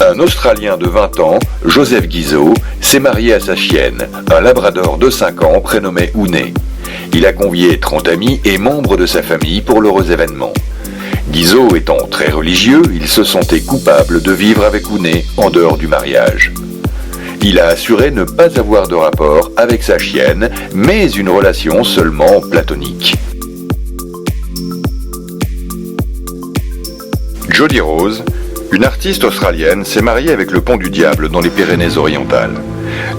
Un Australien de 20 ans, Joseph Guizot, s'est marié à sa chienne, un labrador de 5 ans prénommé Ouné. Il a convié 30 amis et membres de sa famille pour l'heureux événement. Guizot étant très religieux, il se sentait coupable de vivre avec Ouné en dehors du mariage. Il a assuré ne pas avoir de rapport avec sa chienne, mais une relation seulement platonique. Jody Rose, une artiste australienne, s'est mariée avec le Pont du Diable dans les Pyrénées-Orientales.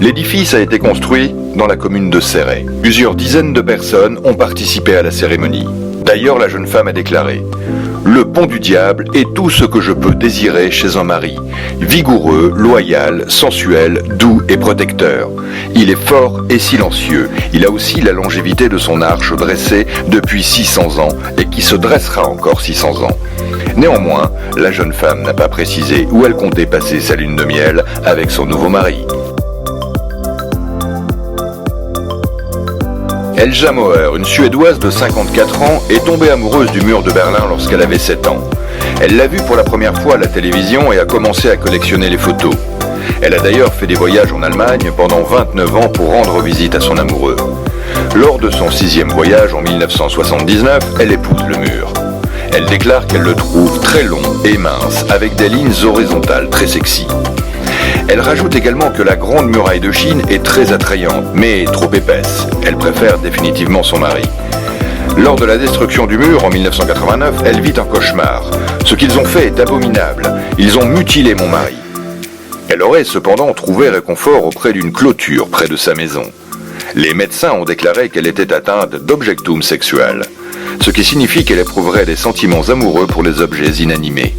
L'édifice a été construit dans la commune de Céret. Plusieurs dizaines de personnes ont participé à la cérémonie. D'ailleurs, la jeune femme a déclaré « Le Pont du Diable est tout ce que je peux désirer chez un mari. Vigoureux, loyal, sensuel, doux et protecteur. Il est fort et silencieux. Il a aussi la longévité de son arche dressée depuis 600 ans et qui se dressera encore 600 ans. » Néanmoins, la jeune femme n'a pas précisé où elle comptait passer sa lune de miel avec son nouveau mari. Elja Moher, une Suédoise de 54 ans, est tombée amoureuse du mur de Berlin lorsqu'elle avait 7 ans. Elle l'a vu pour la première fois à la télévision et a commencé à collectionner les photos. Elle a d'ailleurs fait des voyages en Allemagne pendant 29 ans pour rendre visite à son amoureux. Lors de son 6e voyage en 1979, elle épouse le mur. Elle déclare qu'elle le trouve très long et mince, avec des lignes horizontales très sexy. Elle rajoute également que la Grande Muraille de Chine est très attrayante, mais trop épaisse. Elle préfère définitivement son mari. Lors de la destruction du mur en 1989, elle vit un cauchemar. Ce qu'ils ont fait est abominable. Ils ont mutilé mon mari. Elle aurait cependant trouvé réconfort auprès d'une clôture près de sa maison. Les médecins ont déclaré qu'elle était atteinte d'objectum sexuel, ce qui signifie qu'elle éprouverait des sentiments amoureux pour les objets inanimés.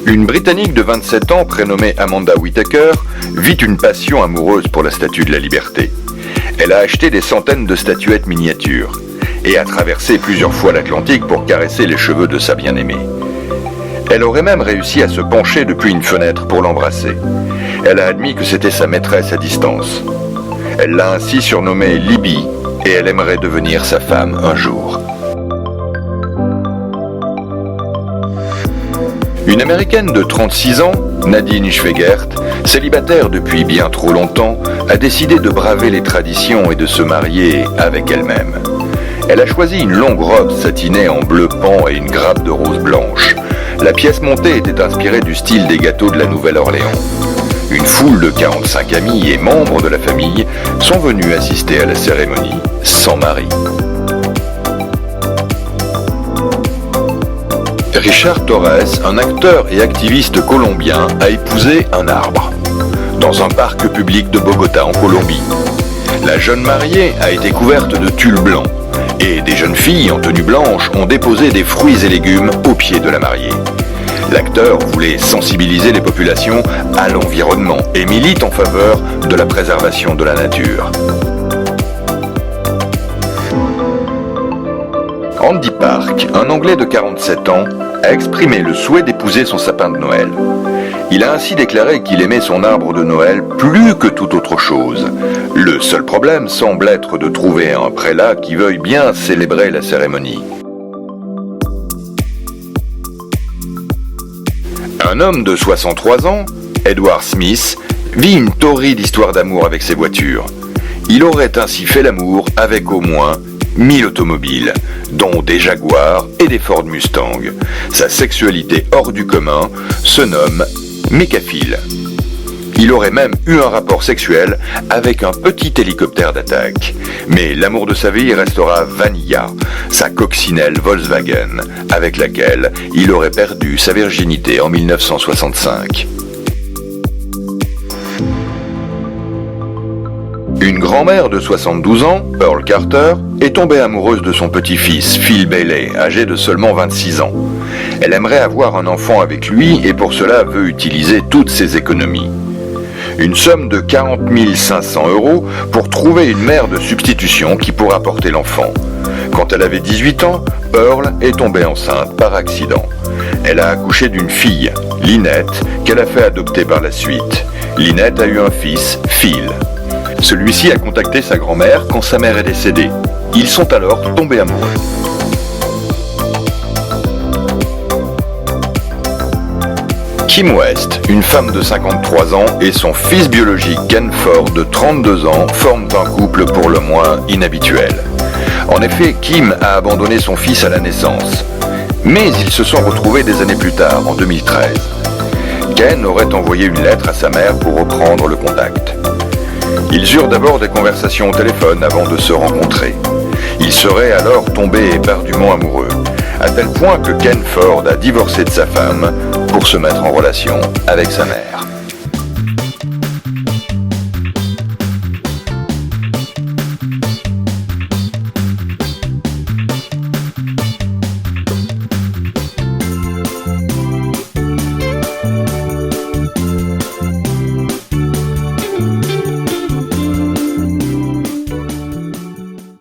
Une Britannique de 27 ans prénommée Amanda Whittaker vit une passion amoureuse pour la Statue de la Liberté. Elle a acheté des centaines de statuettes miniatures et a traversé plusieurs fois l'Atlantique pour caresser les cheveux de sa bien-aimée. Elle aurait même réussi à se pencher depuis une fenêtre pour l'embrasser. Elle a admis que c'était sa maîtresse à distance. Elle l'a ainsi surnommée Libby et elle aimerait devenir sa femme un jour. Une Américaine de 36 ans, Nadine Schwegert, célibataire depuis bien trop longtemps, a décidé de braver les traditions et de se marier avec elle-même. Elle a choisi une longue robe satinée en bleu pan et une grappe de rose blanche. La pièce montée était inspirée du style des gâteaux de la Nouvelle-Orléans. Une foule de 45 amis et membres de la famille sont venus assister à la cérémonie sans mari. Richard Torres, un acteur et activiste colombien, a épousé un arbre dans un parc public de Bogota en Colombie. La jeune mariée a été couverte de tulle blanc et des jeunes filles en tenue blanche ont déposé des fruits et légumes au pied de la mariée. L'acteur voulait sensibiliser les populations à l'environnement et milite en faveur de la préservation de la nature. Andy Park, un Anglais de 47 ans, a exprimé le souhait d'épouser son sapin de Noël. Il a ainsi déclaré qu'il aimait son arbre de Noël plus que toute autre chose. Le seul problème semble être de trouver un prélat qui veuille bien célébrer la cérémonie. Un homme de 63 ans, Edward Smith, vit une torride histoire d'amour avec ses voitures. Il aurait ainsi fait l'amour avec au moins 1000 automobiles, dont des Jaguars et des Ford Mustang. Sa sexualité hors du commun se nomme mécaphile. Il aurait même eu un rapport sexuel avec un petit hélicoptère d'attaque. Mais l'amour de sa vie restera Vanilla, sa coccinelle Volkswagen, avec laquelle il aurait perdu sa virginité en 1965. Une grand-mère de 72 ans, Pearl Carter, est tombée amoureuse de son petit-fils, Phil Bailey, âgé de seulement 26 ans. Elle aimerait avoir un enfant avec lui et pour cela veut utiliser toutes ses économies. Une somme de 40 500 € pour trouver une mère de substitution qui pourra porter l'enfant. Quand elle avait 18 ans, Pearl est tombée enceinte par accident. Elle a accouché d'une fille, Lynette, qu'elle a fait adopter par la suite. Lynette a eu un fils, Phil. Celui-ci a contacté sa grand-mère quand sa mère est décédée. Ils sont alors tombés amoureux. Kim West, une femme de 53 ans, et son fils biologique Ken Ford, de 32 ans, forment un couple pour le moins inhabituel. En effet, Kim a abandonné son fils à la naissance. Mais ils se sont retrouvés des années plus tard, en 2013. Ken aurait envoyé une lettre à sa mère pour reprendre le contact. Ils eurent d'abord des conversations au téléphone avant de se rencontrer. Ils seraient alors tombés éperdument amoureux, à tel point que Ken Ford a divorcé de sa femme pour se mettre en relation avec sa mère.